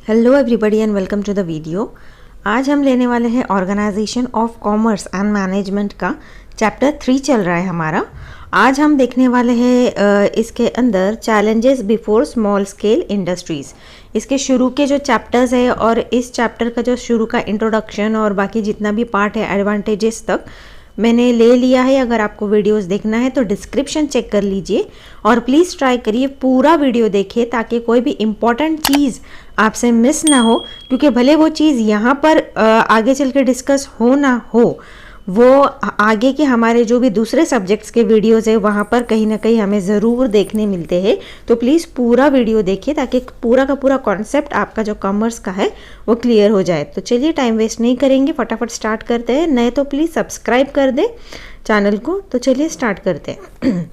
Hello everybody and welcome to the video. आज हम लेने वाले हैं organization of commerce and management का चैप्टर 3 चल रहा है हमारा। आज हम देखने वाले हैं इसके अंदर challenges before small scale industries. इसके शुरू के जो चैप्टर्स है और इस चैप्टर का जो शुरू का इंट्रोडक्शन और बाकी जितना भी पार्ट है एडवांटेजेस तक मैंने ले लिया है। अगर आपको वीडियोस देखना है तो डिस्क्रिप्शन चेक कर लीजिए और प्लीज़ ट्राई करिए पूरा वीडियो देखिए ताकि कोई भी इम्पॉर्टेंट चीज़ आपसे मिस ना हो, क्योंकि भले वो चीज़ यहाँ पर आगे चल के डिस्कस हो ना हो, वो आगे के हमारे जो भी दूसरे सब्जेक्ट्स के वीडियोस है वहाँ पर कहीं ना कहीं हमें ज़रूर देखने मिलते हैं। तो प्लीज़ पूरा वीडियो देखिए ताकि पूरा का पूरा कॉन्सेप्ट आपका जो कॉमर्स का है वो क्लियर हो जाए। तो चलिए टाइम वेस्ट नहीं करेंगे, फटाफट स्टार्ट करते हैं। नए तो प्लीज़ सब्सक्राइब कर दें चैनल को। तो चलिए स्टार्ट करते हैं।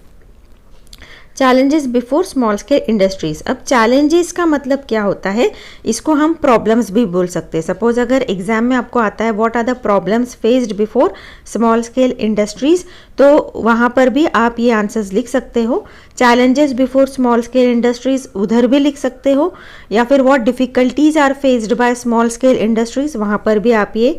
Challenges before small scale industries. अब चैलेंजेस का मतलब क्या होता है, इसको हम प्रॉब्लम्स भी बोल सकते हैं। सपोज अगर एग्जाम में आपको आता है what are the problems faced before small scale industries, तो वहाँ पर भी आप ये आंसर्स लिख सकते हो। Challenges before small scale industries उधर भी लिख सकते हो, या फिर what difficulties are faced by small scale industries, वहाँ पर भी आप ये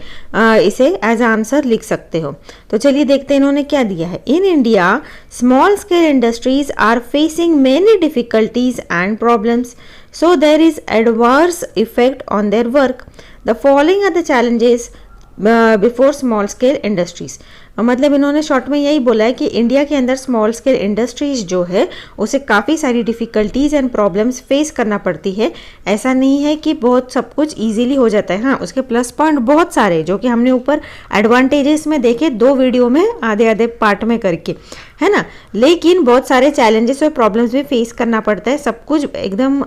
इसे एज आंसर लिख सकते हो। तो चलिए देखते हैं इन्होंने क्या दिया है। In India small scale industries are facing many difficulties and problems, so there is adverse effect on their work. The following are the challenges before small scale industries. मतलब इन्होंने शॉर्ट में यही बोला है कि इंडिया के अंदर स्मॉल स्केल इंडस्ट्रीज जो है उसे काफ़ी सारी डिफ़िकल्टीज़ एंड प्रॉब्लम्स फेस करना पड़ती है। ऐसा नहीं है कि बहुत सब कुछ इजीली हो जाता है। हाँ, उसके प्लस पॉइंट बहुत सारे जो कि हमने ऊपर एडवांटेजेस में देखे 2 वीडियो में आधे आधे पार्ट में करके, है ना। लेकिन बहुत सारे चैलेंजेस और प्रॉब्लम्स भी फेस करना पड़ता है। सब कुछ एकदम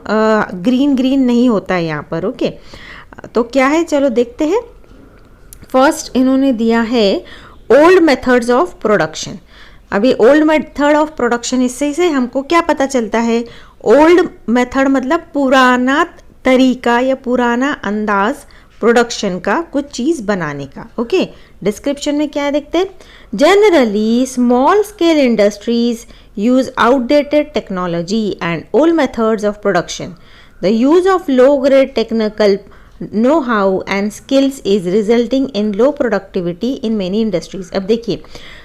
ग्रीन नहीं होता है यहाँ पर। ओके, तो क्या है चलो देखते हैं। फर्स्ट इन्होंने दिया है ओल्ड मेथड्स ऑफ प्रोडक्शन। अभी ओल्ड मेथड ऑफ प्रोडक्शन, इससे से हमको क्या पता चलता है, ओल्ड मेथड मतलब पुराना तरीका या पुराना अंदाज प्रोडक्शन का, कुछ चीज़ बनाने का। ओके, डिस्क्रिप्शन में क्या है देखते हैं। Generally small scale industries use outdated technology and old methods of production. The use of low grade technical know-how and skills is resulting in low productivity in many industries। अब देखिए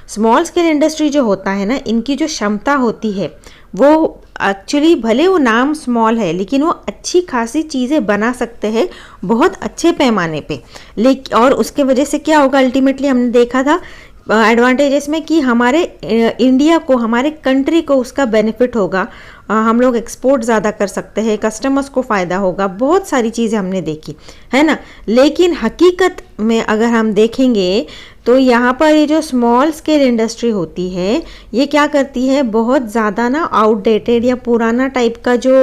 small scale industry जो होता है ना, इनकी जो क्षमता होती है वो एक्चुअली भले वो नाम स्मॉल है लेकिन वो अच्छी खासी चीज़ें बना सकते हैं बहुत अच्छे पैमाने पे। लेकिन और उसके वजह से क्या होगा, अल्टीमेटली हमने देखा था एडवांटेजेस में कि हमारे इंडिया को, हमारे कंट्री को उसका बेनिफिट होगा। हम लोग एक्सपोर्ट ज़्यादा कर सकते हैं, कस्टमर्स को फ़ायदा होगा, बहुत सारी चीज़ें हमने देखी है ना। लेकिन हकीकत में अगर हम देखेंगे तो यहाँ पर ये जो स्मॉल स्केल इंडस्ट्री होती है ये क्या करती है, बहुत ज़्यादा ना आउटडेटेड या पुराना टाइप का जो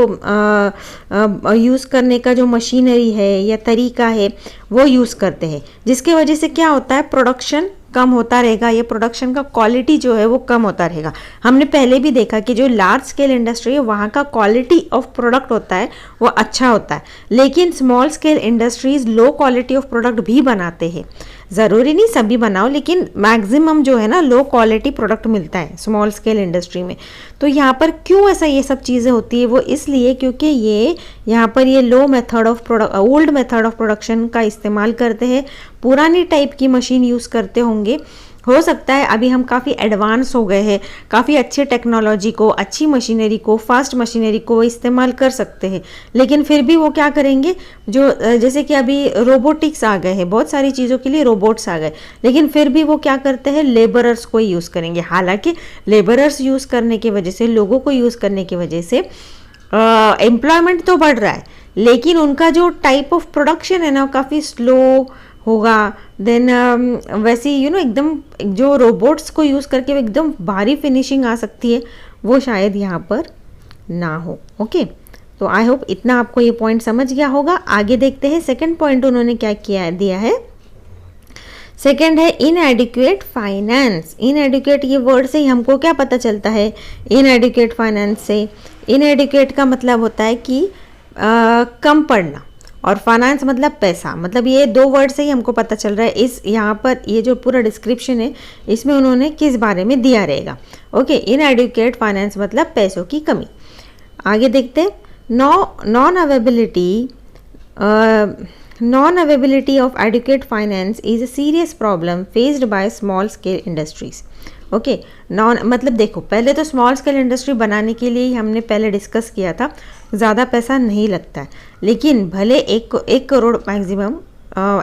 यूज़ करने का जो मशीनरी है या तरीका है वो यूज़ करते हैं, जिसके वजह से क्या होता है प्रोडक्शन कम होता रहेगा, ये प्रोडक्शन का क्वालिटी जो है वो कम होता रहेगा। हमने पहले भी देखा कि जो लार्ज स्केल इंडस्ट्री है वहाँ का क्वालिटी ऑफ प्रोडक्ट होता है वो अच्छा होता है, लेकिन small scale industries low quality of product भी बनाते हैं। ज़रूरी नहीं सभी बनाओ, लेकिन मैक्सिमम जो है ना लो क्वालिटी प्रोडक्ट मिलता है स्मॉल स्केल इंडस्ट्री में। तो यहाँ पर क्यों ऐसा ये सब चीज़ें होती है, वो इसलिए क्योंकि ये यहाँ पर ये लो method of old method of production का इस्तेमाल करते हैं, पुरानी टाइप की मशीन यूज़ करते होंगे। हो सकता है अभी हम काफ़ी एडवांस हो गए हैं, काफ़ी अच्छी टेक्नोलॉजी को, अच्छी मशीनरी को, फास्ट मशीनरी को इस्तेमाल कर सकते हैं, लेकिन फिर भी वो क्या करेंगे, जो जैसे कि अभी रोबोटिक्स आ गए हैं, बहुत सारी चीज़ों के लिए रोबोट्स आ गए, लेकिन फिर भी वो क्या करते हैं लेबरर्स को यूज़ करेंगे। हालांकि लेबरर्स यूज़ करने की वजह से, लोगों को यूज़ करने की वजह से एम्प्लॉयमेंट तो बढ़ रहा है, लेकिन उनका जो टाइप ऑफ प्रोडक्शन है ना काफ़ी स्लो होगा। देन वैसे एकदम जो रोबोट्स को यूज़ करके एकदम भारी फिनिशिंग आ सकती है वो शायद यहाँ पर ना हो। ओके, तो आई होप इतना आपको ये पॉइंट समझ गया होगा। आगे देखते हैं सेकंड पॉइंट उन्होंने क्या किया दिया है। सेकंड है इनएडिक्वेट फाइनेंस। इनएडिक्वेट ये वर्ड से ही हमको क्या पता चलता है, इनएडिक्वेट फाइनेंस से, इनएडिक्वेट का मतलब होता है कि कम पढ़ना, और फाइनेंस मतलब पैसा। मतलब ये 2 वर्ड से ही हमको पता चल रहा है। इस यहाँ पर ये जो पूरा डिस्क्रिप्शन है इसमें उन्होंने किस बारे में दिया रहेगा। ओके, इनएडिक्वेट फाइनेंस मतलब पैसों की कमी। आगे देखते हैं। Non availability non availability of adequate finance is a serious problem faced by small scale industries. Okay, non मतलब देखो, पहले तो स्मॉल स्केल इंडस्ट्री बनाने के लिए ही हमने पहले डिस्कस किया था, ज़्यादा पैसा नहीं लगता है, लेकिन भले एक करोड़ मैक्सिमम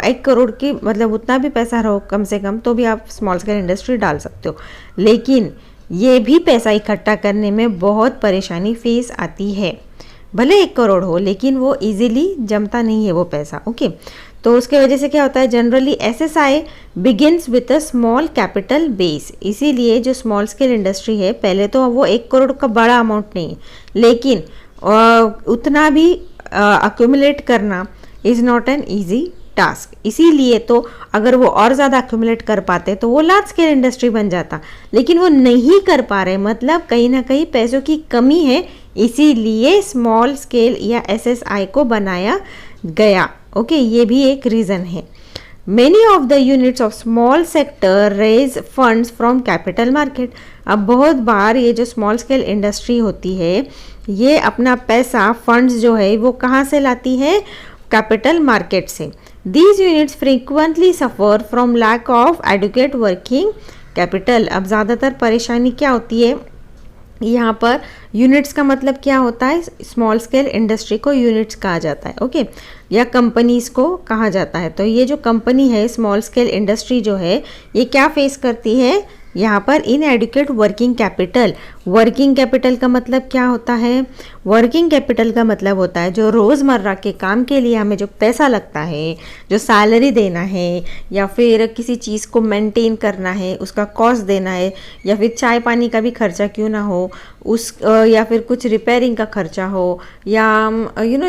1 करोड़ की मतलब उतना भी पैसा रहो कम से कम, तो भी आप स्मॉल स्केल इंडस्ट्री डाल सकते हो। लेकिन ये भी पैसा इकट्ठा करने में बहुत परेशानी फेस आती है। भले 1 करोड़ हो, लेकिन वो इजीली जमता नहीं है वो पैसा। ओके, तो उसके वजह से क्या होता है, generally SSI begins with a small capital base. इसीलिए जो स्मॉल स्केल इंडस्ट्री है, पहले तो वो 1 करोड़ का बड़ा अमाउंट नहीं है, लेकिन उतना भी अक्यूमुलेट करना is not an easy task. इसीलिए तो अगर वो और ज़्यादा अक्यूमुलेट कर पाते तो वो लार्ज स्केल इंडस्ट्री बन जाता, लेकिन वो नहीं कर पा रहे, मतलब कहीं ना कहीं पैसों की कमी है, इसीलिए स्मॉल स्केल या एसएसआई को बनाया गया। ओके, ये भी एक रीज़न है। Many of the units of small sector raise funds from capital market। अब बहुत बार ये जो स्मॉल स्केल इंडस्ट्री होती है, ये अपना पैसा फंड्स जो है वो कहाँ से लाती है, कैपिटल मार्केट से। These units frequently suffer from lack of adequate working capital। अब ज़्यादातर परेशानी क्या होती है यहाँ पर, यूनिट्स का मतलब क्या होता है, स्मॉल स्केल इंडस्ट्री को यूनिट्स कहा जाता है। ओके, या कंपनीज को कहा जाता है। तो ये जो कंपनी है, स्मॉल स्केल इंडस्ट्री जो है, ये क्या फेस करती है यहाँ पर, inadequate working capital. Working capital का मतलब क्या होता है, वर्किंग कैपिटल का मतलब होता है जो रोज़मर्रा के काम के लिए हमें जो पैसा लगता है, जो सैलरी देना है, या फिर किसी चीज़ को मेंटेन करना है, उसका कॉस्ट देना है, या फिर चाय पानी का भी खर्चा क्यों ना हो उस, या फिर कुछ रिपेयरिंग का खर्चा हो, या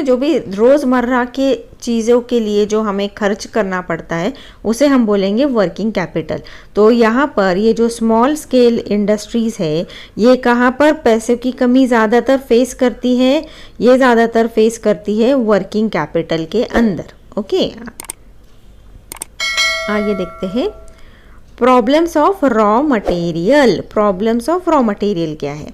जो भी रोज़मर्रा के चीज़ों के लिए जो हमें खर्च करना पड़ता है, उसे हम बोलेंगे वर्किंग कैपिटल। तो यहाँ पर ये जो स्मॉल स्केल इंडस्ट्रीज़ है, ये कहाँ पर पैसे की कमी ज़्यादातर फेस करती है, ये ज़्यादातर फेस करती है वर्किंग कैपिटल के अंदर। ओके, आगे देखते हैं problems of raw material. Problems of raw material क्या है?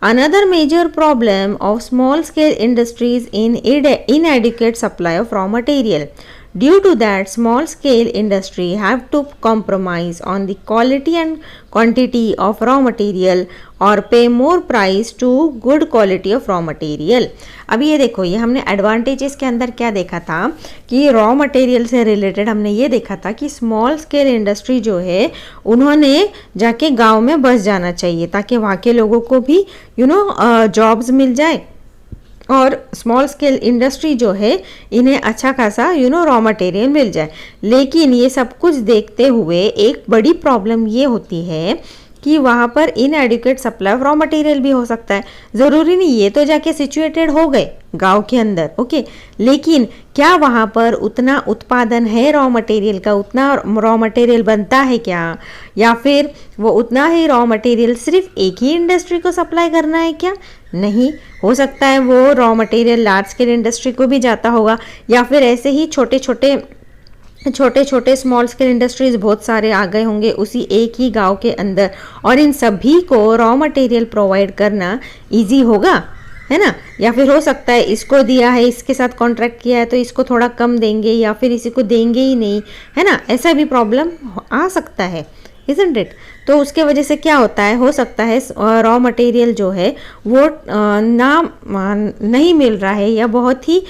Another major problem of small scale industries in inadequate supply of raw material. Due to that, small scale industry have to compromise on the quality and quantity of raw material or pay more price to good quality of raw material। अभी ये देखो, ये हमने advantages के अंदर क्या देखा था कि रॉ मटेरियल से रिलेटेड हमने ये देखा था कि स्मॉल स्केल इंडस्ट्री जो है, उन्होंने जाके गांव में बस जाना चाहिए ताकि वहाँ के लोगों को भी जॉब्स मिल जाए, और स्मॉल स्केल इंडस्ट्री जो है इन्हें अच्छा खासा रॉ मटेरियल मिल जाए। लेकिन ये सब कुछ देखते हुए एक बड़ी प्रॉब्लम ये होती है कि वहाँ पर इनएडिक्वेट सप्लाई ऑफ रॉ मटेरियल भी हो सकता है। ज़रूरी नहीं ये तो जाके सिचुएटेड हो गए गांव के अंदर, ओके, लेकिन क्या वहाँ पर उतना उत्पादन है रॉ मटेरियल का, उतना रॉ मटेरियल बनता है क्या, या फिर वो उतना ही रॉ मटेरियल सिर्फ एक ही इंडस्ट्री को सप्लाई करना है क्या? नहीं, हो सकता है वो raw material large scale industry को भी जाता होगा, या फिर ऐसे ही छोटे छोटे स्मॉल स्केल इंडस्ट्रीज बहुत सारे आ गए होंगे उसी एक ही गांव के अंदर, और इन सभी को रॉ मटेरियल प्रोवाइड करना इजी होगा, है ना? या फिर हो सकता है इसको दिया है, इसके साथ कॉन्ट्रैक्ट किया है तो इसको थोड़ा कम देंगे, या फिर इसी को देंगे ही नहीं, है ना? ऐसा भी प्रॉब्लम आ सकता है, isn't it? तो उसके वजह से क्या होता है, हो सकता है रॉ मटेरियल जो है वो नहीं मिल रहा है, या बहुत ही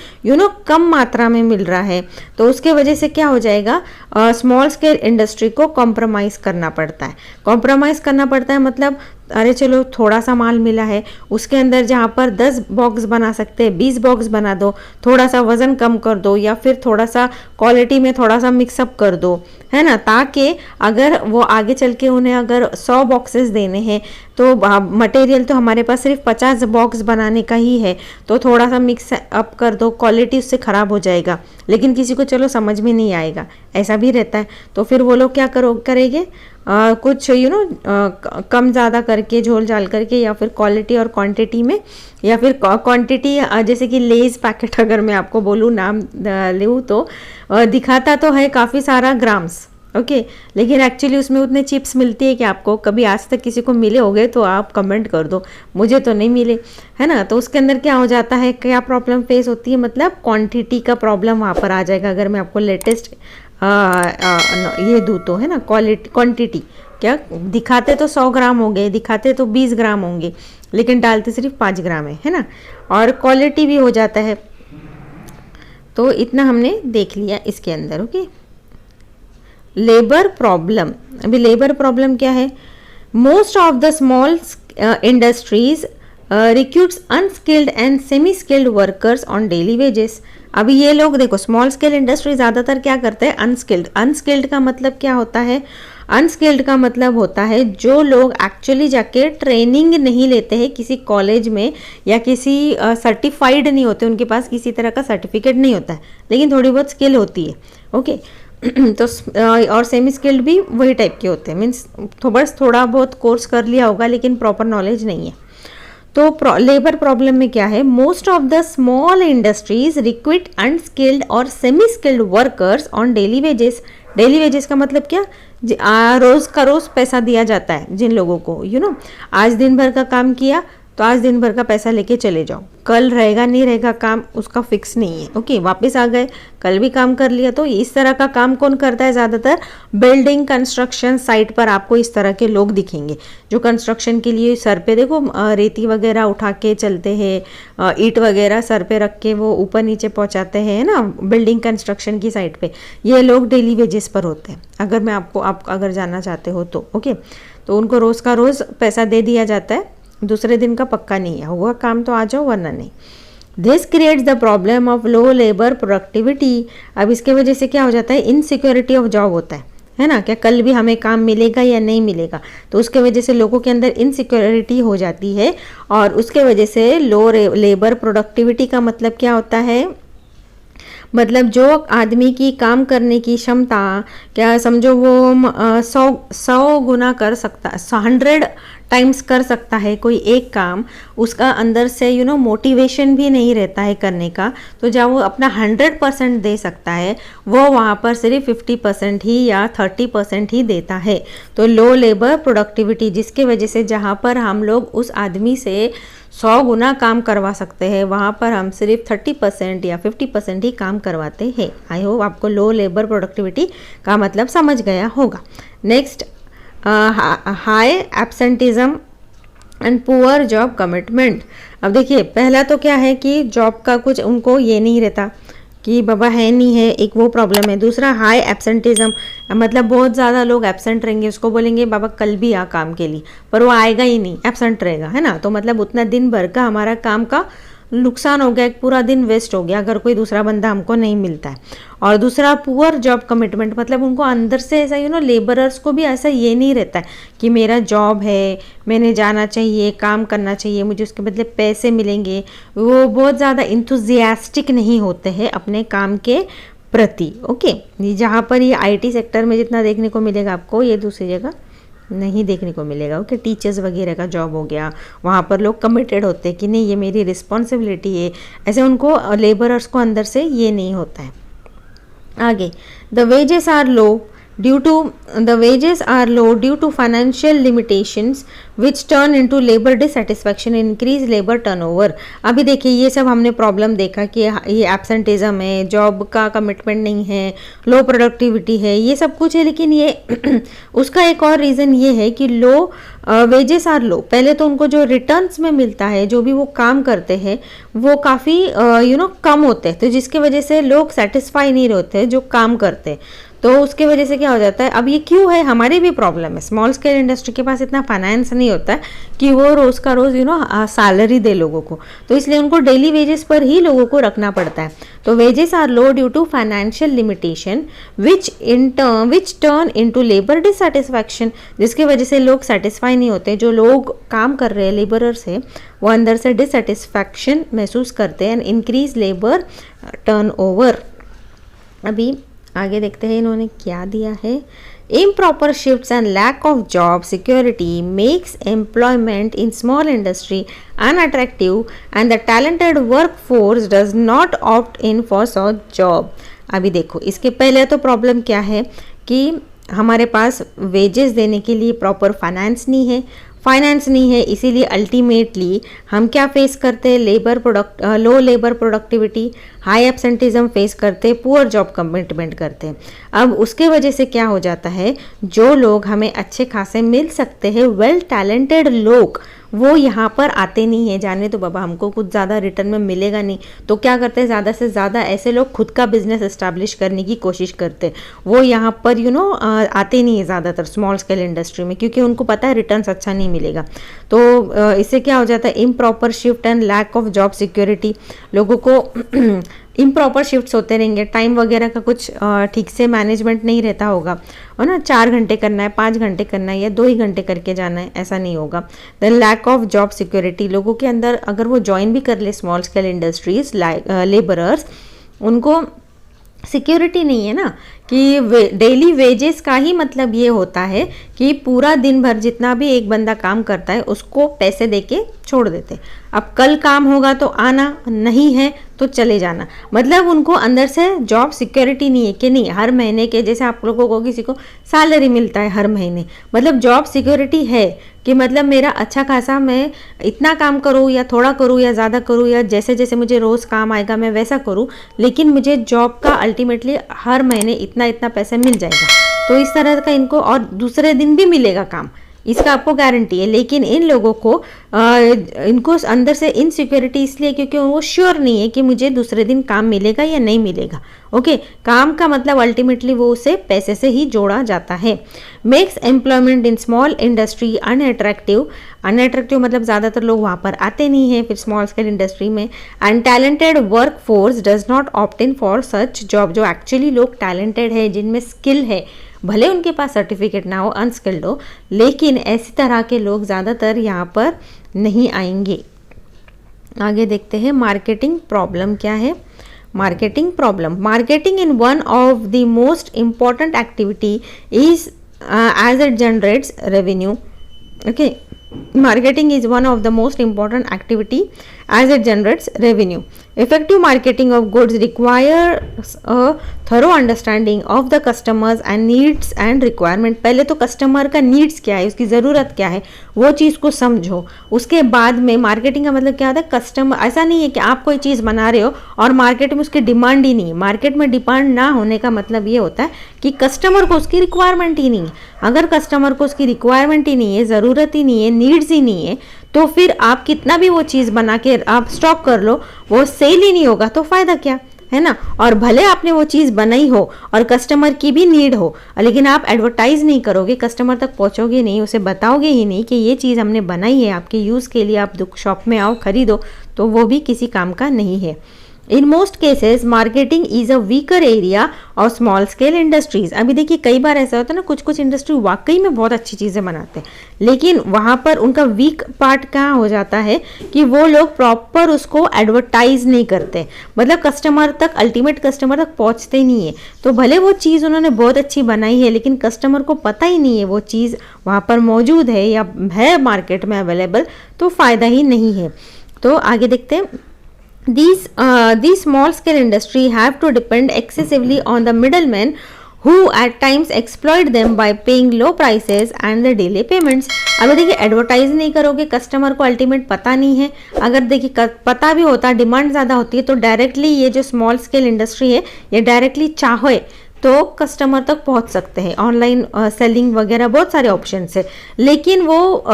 कम मात्रा में मिल रहा है, तो उसके वजह से क्या हो जाएगा, स्मॉल स्केल इंडस्ट्री को कॉम्प्रोमाइज़ करना पड़ता है। कॉम्प्रोमाइज़ करना पड़ता है मतलब, अरे चलो थोड़ा सा माल मिला है, उसके अंदर जहाँ पर 10 बॉक्स बना सकते हैं 20 बॉक्स बना दो, थोड़ा सा वज़न कम कर दो, या फिर थोड़ा सा क्वालिटी में थोड़ा सा मिक्सअप कर दो, है ना? ताकि अगर वो आगे चल के उन्हें अगर 100 बॉक्सेस देने हैं, तो मटेरियल तो हमारे पास सिर्फ 50 बॉक्स बनाने का ही है, तो थोड़ा सा मिक्स अप कर दो, क्वालिटी उससे ख़राब हो जाएगा, लेकिन किसी को चलो समझ में नहीं आएगा, ऐसा भी रहता है। तो फिर वो लोग क्या करेंगे, कुछ कम ज़्यादा करके, झोल झाल करके, या फिर क्वालिटी और क्वांटिटी में, या फिर क्वांटिटी जैसे कि लेज़ पैकेट अगर मैं आपको बोलूँ, नाम लूँ तो दिखाता तो है काफ़ी सारा ग्राम्स, ओके लेकिन एक्चुअली उसमें उतने चिप्स मिलती है कि आपको कभी आज तक किसी को मिले होंगे तो आप कमेंट कर दो, मुझे तो नहीं मिले, है ना। तो उसके अंदर क्या हो जाता है, क्या प्रॉब्लम फेस होती है, मतलब क्वांटिटी का प्रॉब्लम वहाँ पर आ जाएगा। अगर मैं आपको लेटेस्ट ये दूँ तो, है ना, क्वांटिटी क्या दिखाते तो 100 ग्राम होंगे, दिखाते तो 20 ग्राम होंगे, लेकिन डालते सिर्फ 5 ग्राम है ना। और क्वालिटी भी हो जाता है। तो इतना हमने देख लिया इसके अंदर। Okay, labour problem. अभी लेबर प्रॉब्लम क्या है, most of the small industries recruits unskilled and semi skilled workers on daily wages. अभी ये लोग देखो, स्मॉल स्केल इंडस्ट्री ज़्यादातर क्या करते हैं, अनस्किल्ड। अनस्किल्ड का मतलब क्या होता है, अनस्किल्ड का मतलब होता है जो लोग एक्चुअली जाके ट्रेनिंग नहीं लेते हैं किसी कॉलेज में, या किसी सर्टिफाइड नहीं होते, उनके पास किसी तरह का सर्टिफिकेट नहीं होता है, लेकिन थोड़ी बहुत स्किल होती है। ओके तो और सेमी स्किल्ड भी वही टाइप के होते हैं, मीन्स बस थोड़ा बहुत कोर्स कर लिया होगा लेकिन प्रॉपर नॉलेज नहीं है। तो लेबर प्रॉब्लम में क्या है, most of the small industries recruit unskilled और semi skilled workers on daily wages. Daily wages का मतलब क्या, रोज का रोज पैसा दिया जाता है जिन लोगों को, आज दिन भर का काम किया तो आज दिन भर का पैसा लेके चले जाओ, कल रहेगा नहीं रहेगा काम उसका फिक्स नहीं है। ओके, वापस आ गए, कल भी काम कर लिया। तो इस तरह का काम कौन करता है, ज़्यादातर बिल्डिंग कंस्ट्रक्शन साइट पर आपको इस तरह के लोग दिखेंगे, जो कंस्ट्रक्शन के लिए सर पे देखो रेती वगैरह उठा के चलते हैं, ईंट वगैरह सर पे रख के वो ऊपर नीचे पहुंचाते हैं ना, बिल्डिंग कंस्ट्रक्शन की साइट पे। ये लोग डेली वेजेस पर होते हैं, अगर मैं आप अगर जानना चाहते हो तो। ओके, तो उनको रोज़ का रोज़ पैसा दे दिया जाता है, दूसरे दिन का पक्का नहीं है, हुआ काम तो आ जाओ वरना नहीं। This creates the problem of low labour productivity. अब इसके वजह से क्या हो जाता है, इनसिक्योरिटी ऑफ जॉब होता है ना, क्या कल भी हमें काम मिलेगा या नहीं मिलेगा। तो उसके वजह से लोगों के अंदर इनसिक्योरिटी हो जाती है, और उसके वजह से लो लेबर प्रोडक्टिविटी का मतलब क्या होता है, मतलब जो आदमी की काम करने की क्षमता, क्या समझो वो 100 गुना कर सकता, 100 टाइम्स कर सकता है कोई एक काम, उसका अंदर से मोटिवेशन भी नहीं रहता है करने का। तो जब वो अपना 100% दे सकता है, वो वहाँ पर सिर्फ 50% ही या 30% ही देता है। तो लो लेबर प्रोडक्टिविटी, जिसके वजह से जहाँ पर हम लोग उस आदमी से 100 गुना काम करवा सकते हैं, वहाँ पर हम सिर्फ 30% या 50% ही काम करवाते हैं। आई होप आपको लो लेबर प्रोडक्टिविटी का मतलब समझ गया होगा। Next, high absenteeism and poor job commitment. अब देखिए, पहला तो क्या है कि जॉब का कुछ उनको ये नहीं रहता कि बाबा है नहीं है, एक वो प्रॉब्लम है। दूसरा हाई एब्सेंटिज्म, मतलब बहुत ज़्यादा लोग एब्सेंट रहेंगे, उसको बोलेंगे बाबा कल भी आ काम के लिए, पर वो आएगा ही नहीं, एब्सेंट रहेगा, है ना। तो मतलब उतना दिन भर का हमारा काम का नुकसान हो गया, एक पूरा दिन वेस्ट हो गया अगर कोई दूसरा बंदा हमको नहीं मिलता है। और दूसरा पुअर जॉब कमिटमेंट, मतलब उनको अंदर से ऐसा लेबरर्स को भी ऐसा ये नहीं रहता है कि मेरा जॉब है, मैंने जाना चाहिए, काम करना चाहिए, मुझे उसके बदले पैसे मिलेंगे। वो बहुत ज़्यादा इंथुजियास्टिक नहीं होते हैं अपने काम के प्रति। ओके, जहाँ पर ये IT सेक्टर में जितना देखने को मिलेगा आपको, ये दूसरी जगह नहीं देखने को मिलेगा। ओके, टीचर्स वगैरह का जॉब हो गया, वहाँ पर लोग कमिटेड होते हैं कि नहीं ये मेरी रिस्पॉन्सिबिलिटी है, ऐसे उनको लेबरर्स को अंदर से ये नहीं होता है। आगे, the wages are low due to financial limitations which turn into labour dissatisfaction, increase labour turnover. अभी देखिए, ये सब हमने प्रॉब्लम देखा कि ये एब्सेंटिज्म है, जॉब का कमिटमेंट नहीं है, लो प्रोडक्टिविटी है, ये सब कुछ है। लेकिन ये उसका एक और रीज़न ये है कि लो वेजेस आर लो। पहले तो उनको जो रिटर्न्स में मिलता है, जो भी वो काम करते हैं, वो काफ़ी कम होते हैं, तो जिसके वजह से लोग सेटिस्फाई नहीं होते जो काम करते हैं। तो उसके वजह से क्या हो जाता है, अब ये क्यों है, हमारी भी प्रॉब्लम है। स्मॉल स्केल इंडस्ट्री के पास इतना फाइनेंस नहीं होता है कि वो रोज़ का रोज़ सैलरी दे लोगों को, तो इसलिए उनको डेली वेजेस पर ही लोगों को रखना पड़ता है। तो wages are low due to financial limitation which turn into labour dissatisfaction, जिसकी वजह से लोग सेटिस्फाई नहीं होते। जो लोग काम कर रहे हैं, लेबरर्स है, वो अंदर से डिससेटिस्फैक्शन महसूस करते हैं, एंड इंक्रीज लेबर टर्नओवर। अभी आगे देखते हैं इन्होंने क्या दिया है। Improper shifts and lack of job security makes employment in small industry unattractive and the talented work force does not opt in for such job. अभी देखो, इसके पहले तो प्रॉब्लम क्या है कि हमारे पास वेजेस देने के लिए प्रॉपर फाइनेंस नहीं है, इसीलिए अल्टीमेटली हम क्या फेस करते हैं, low labour productivity, high absenteeism face करते हैं, पुअर जॉब कमिटमेंट करते हैं। अब उसके वजह से क्या हो जाता है, जो लोग हमें अच्छे खासे मिल सकते हैं, वेल टैलेंटेड लोग, वो यहाँ पर आते नहीं है। जाने तो बाबा, हमको कुछ ज़्यादा रिटर्न में मिलेगा नहीं, तो क्या करते हैं, ज़्यादा से ज़्यादा ऐसे लोग खुद का बिजनेस एस्टैब्लिश करने की कोशिश करते हैं। वो यहाँ पर आते नहीं है ज़्यादातर स्मॉल स्केल इंडस्ट्री में, क्योंकि उनको पता है रिटर्न्स अच्छा नहीं मिलेगा। तो इससे क्या हो जाता है, improper shift and lack of job security, लोगों को इम्प्रॉपर शिफ्ट्स होते रहेंगे, टाइम वगैरह का कुछ ठीक से मैनेजमेंट नहीं रहता होगा, है ना। 4 घंटे करना है, 5 घंटे करना है, या 2 ही घंटे करके जाना है, ऐसा नहीं होगा। Then lack of job security, लोगों के अंदर अगर वो ज्वाइन भी कर ले स्मॉल स्केल इंडस्ट्रीज, लेबरर्स, उनको सिक्योरिटी नहीं है ना, कि डेली वेजेस का ही मतलब ये होता है कि पूरा दिन भर जितना भी एक बंदा काम करता है उसको पैसे देके छोड़ देते। अब कल काम होगा तो आना, नहीं है तो चले जाना, मतलब उनको अंदर से जॉब सिक्योरिटी नहीं है कि नहीं हर महीने के, जैसे आप लोगों को किसी को सैलरी मिलता है हर महीने, मतलब जॉब सिक्योरिटी है कि मतलब मेरा अच्छा खासा, मैं इतना काम करूँ या थोड़ा करूँ या ज़्यादा करूँ या जैसे जैसे मुझे रोज़ काम आएगा मैं वैसा करूँ, लेकिन मुझे जॉब का अल्टीमेटली हर महीने इतना इतना पैसा मिल जाएगा। तो इस तरह का इनको, और दूसरे दिन भी मिलेगा काम, इसका आपको गारंटी है। लेकिन इन लोगों को इनको अंदर से इनसिक्योरिटी इसलिए क्योंकि वो श्योर नहीं है कि मुझे दूसरे दिन काम मिलेगा या नहीं मिलेगा। ओके, काम का मतलब अल्टीमेटली वो उसे पैसे से ही जोड़ा जाता है। Makes employment in small industry unattractive मतलब ज़्यादातर लोग वहाँ पर आते नहीं हैं फिर स्मॉल स्केल इंडस्ट्री में। And talented work force does not opt in for such job, जो एक्चुअली लोग टैलेंटेड है, जिनमें स्किल है, भले उनके पास सर्टिफिकेट ना हो, अनस्किल्ड हो, लेकिन ऐसी तरह के लोग ज़्यादातर यहाँ पर नहीं आएंगे। आगे देखते हैं मार्केटिंग प्रॉब्लम क्या है। Marketing problem, marketing in one of the most important activity is as it generates revenue. Okay, marketing is one of the most important activity as it generates revenue. Effective marketing of goods requires a thorough understanding of the customers and needs and requirement. पहले तो customer का needs क्या है, उसकी ज़रूरत क्या है, वो चीज़ को समझो। उसके बाद में मार्केटिंग का मतलब क्या होता है, कस्टमर, ऐसा नहीं है कि आप कोई चीज़ बना रहे हो और मार्केट में उसकी डिमांड ही नहीं है। मार्केट में डिमांड ना होने का मतलब ये होता है कि कस्टमर को उसकी रिक्वायरमेंट ही नहीं है। अगर कस्टमर को उसकी रिक्वायरमेंट ही नहीं है, ज़रूरत ही नहीं है, नीड्स ही नहीं है, तो फिर आप कितना भी वो चीज़ बना के आप स्टॉक कर लो, वो सेल ही नहीं होगा तो फ़ायदा क्या है ना। और भले आपने वो चीज़ बनाई हो और कस्टमर की भी नीड हो, लेकिन आप एडवर्टाइज नहीं करोगे, कस्टमर तक पहुंचोगे नहीं, उसे बताओगे ही नहीं कि ये चीज़ हमने बनाई है आपके यूज़ के लिए, आप शॉप में आओ खरीदो, तो वो भी किसी काम का नहीं है। In most cases marketing is a weaker area और स्मॉल स्केल इंडस्ट्रीज। अभी देखिए कई बार ऐसा होता है ना, कुछ इंडस्ट्री वाकई में बहुत अच्छी चीज़ें बनाते हैं, लेकिन वहाँ पर उनका वीक पार्ट क्या हो जाता है कि वो लोग प्रॉपर उसको एडवर्टाइज नहीं करते, मतलब कस्टमर तक, अल्टीमेट कस्टमर तक पहुँचते नहीं है। तो भले वो चीज़ उन्होंने बहुत अच्छी बनाई है, लेकिन कस्टमर को पता ही नहीं है वो चीज़ वहाँ पर मौजूद है या है मार्केट में अवेलेबल, तो फ़ायदा ही नहीं है। तो आगे देखते हैं। These small scale industry have to depend excessively on the middlemen who at times exploit them by paying low prices and the delay payments. अगर देखिए एडवर्टाइज नहीं करोगे, कस्टमर को अल्टीमेट पता नहीं है, अगर देखिए पता भी होता, डिमांड ज़्यादा होती है, तो डायरेक्टली ये जो स्मॉल स्केल इंडस्ट्री है ये डायरेक्टली चाहे तो कस्टमर तक पहुंच सकते हैं, ऑनलाइन सेलिंग वगैरह बहुत सारे ऑप्शन है। लेकिन वो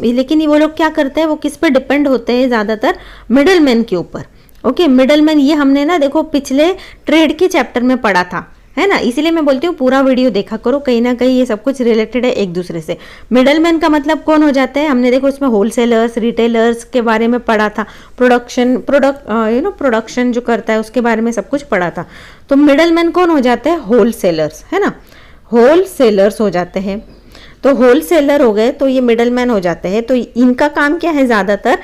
लेकिन वो लोग क्या करते हैं, वो किस पे डिपेंड होते हैं ज़्यादातर, मिडलमैन के ऊपर। ओके, मिडलमैन ये हमने ना देखो पिछले ट्रेड के चैप्टर में पढ़ा था, है ना, इसीलिए मैं बोलती हूँ पूरा वीडियो देखा करो, कहीं ना कहीं ये सब कुछ रिलेटेड है एक दूसरे से। मिडलमैन का मतलब कौन हो जाता है, हमने देखो इसमें होलसेलर्स, रिटेलर्स के बारे में पढ़ा था, प्रोडक्शन जो करता है उसके बारे में सब कुछ पढ़ा था। तो मिडलमैन कौन हो जाते हैं, होलसेलर्स, है ना, होलसेलर्स हो जाते हैं। तो होलसेलर हो गए, तो ये मिडलमैन हो जाते हैं। तो इनका काम क्या है, ज़्यादातर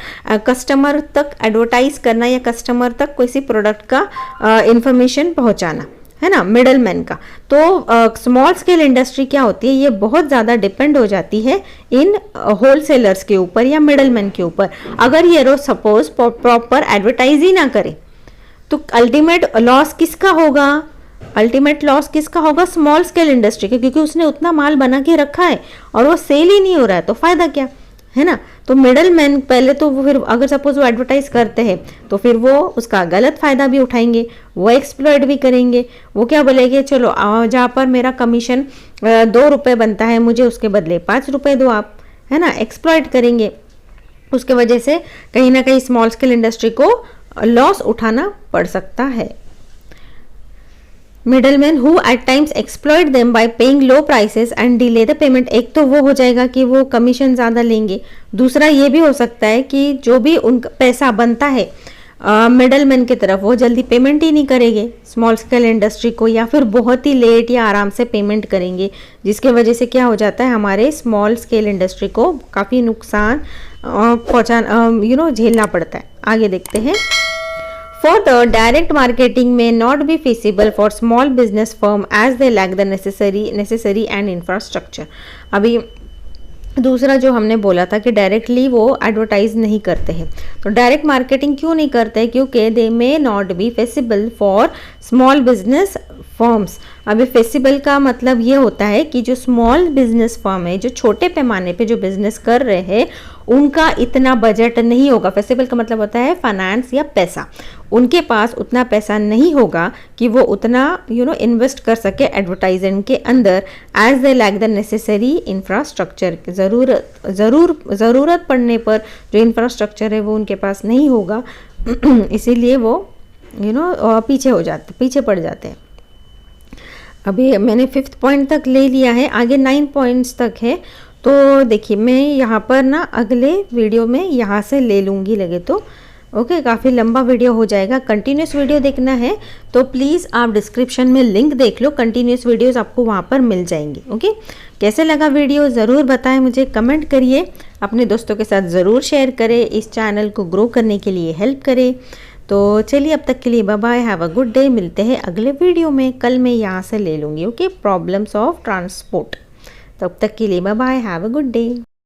कस्टमर तक एडवर्टाइज करना या कस्टमर तक किसी प्रोडक्ट का इंफॉर्मेशन पहुंचाना, है ना, मिडलमैन का। तो स्मॉल स्केल इंडस्ट्री क्या होती है, ये बहुत ज़्यादा डिपेंड हो जाती है इन होलसेलर्स के ऊपर या मिडलमैन के ऊपर। अगर ये रोज सपोज प्रॉपर एडवर्टाइज ही ना करे तो अल्टीमेट लॉस किसका होगा, अल्टीमेट लॉस किसका होगा? स्मॉल स्केल इंडस्ट्री का, क्योंकि उसने उतना माल बना के रखा है और वो सेल ही नहीं हो रहा है, तो फायदा क्या है ना। तो मिडल मैन पहले तो वो, फिर अगर सपोज वो एडवर्टाइज करते हैं तो फिर वो उसका गलत फायदा भी उठाएंगे, वो एक्सप्लॉइट भी करेंगे। वो क्या बोलेंगे, चलो जहाँ पर मेरा कमीशन 2 रुपये बनता है, मुझे उसके बदले 5 रुपये दो आप, है ना। एक्सप्लॉइट करेंगे, उसके वजह से कहीं ना कहीं स्मॉल स्केल इंडस्ट्री को लॉस उठाना पड़ सकता है। Middleman who at times exploit them by paying low prices and delay the payment. एक तो वो हो जाएगा कि वो कमीशन ज़्यादा लेंगे, दूसरा ये भी हो सकता है कि जो भी उनका पैसा बनता है मिडलमैन की तरफ, वो जल्दी पेमेंट ही नहीं करेंगे स्मॉल स्केल इंडस्ट्री को, या फिर बहुत ही लेट या आराम से पेमेंट करेंगे, जिसके वजह से क्या हो जाता है, हमारे स्मॉल स्केल इंडस्ट्री को काफ़ी नुकसान झेलना पड़ता है। आगे देखते हैं। Further, direct marketing may not be feasible for small business firm as they lack the necessary and infrastructure। अभी दूसरा जो हमने बोला था कि डायरेक्टली वो एडवर्टाइज नहीं करते हैं, तो डायरेक्ट मार्केटिंग क्यों नहीं करते? क्योंकि they may not be feasible for small business firms. अभी फेसिबल का मतलब ये होता है कि जो स्मॉल बिजनेस फर्म है, जो छोटे पैमाने पे जो बिजनेस कर रहे हैं, उनका इतना बजट नहीं होगा। फेसिबल का मतलब होता है फाइनेंस या पैसा, उनके पास उतना पैसा नहीं होगा कि वो उतना इन्वेस्ट कर सके एडवर्टाइजिंग के अंदर, as they lack the necessary infrastructure. ज़रूरत पड़ने पर जो इंफ्रास्ट्रक्चर है वो उनके पास नहीं होगा, इसीलिए वो पीछे पड़ जाते हैं। अभी मैंने 5th पॉइंट तक ले लिया है, आगे 9 पॉइंट्स तक है। तो देखिए मैं यहाँ पर ना अगले वीडियो में यहाँ से ले लूँगी लगे तो, ओके। काफ़ी लंबा वीडियो हो जाएगा। कंटिन्यूस वीडियो देखना है तो प्लीज़ आप डिस्क्रिप्शन में लिंक देख लो, कंटिन्यूस वीडियोस आपको वहाँ पर मिल जाएंगे, ओके। कैसे लगा वीडियो ज़रूर बताएं मुझे, कमेंट करिए, अपने दोस्तों के साथ ज़रूर शेयर करें, इस चैनल को ग्रो करने के लिए हेल्प करें। तो चलिए अब तक के लिए bye bye, have a good day. मिलते हैं अगले वीडियो में, कल मैं यहाँ से ले लूँगी, ओके। Problems of transport. तब तक के लिए bye bye, have a good day.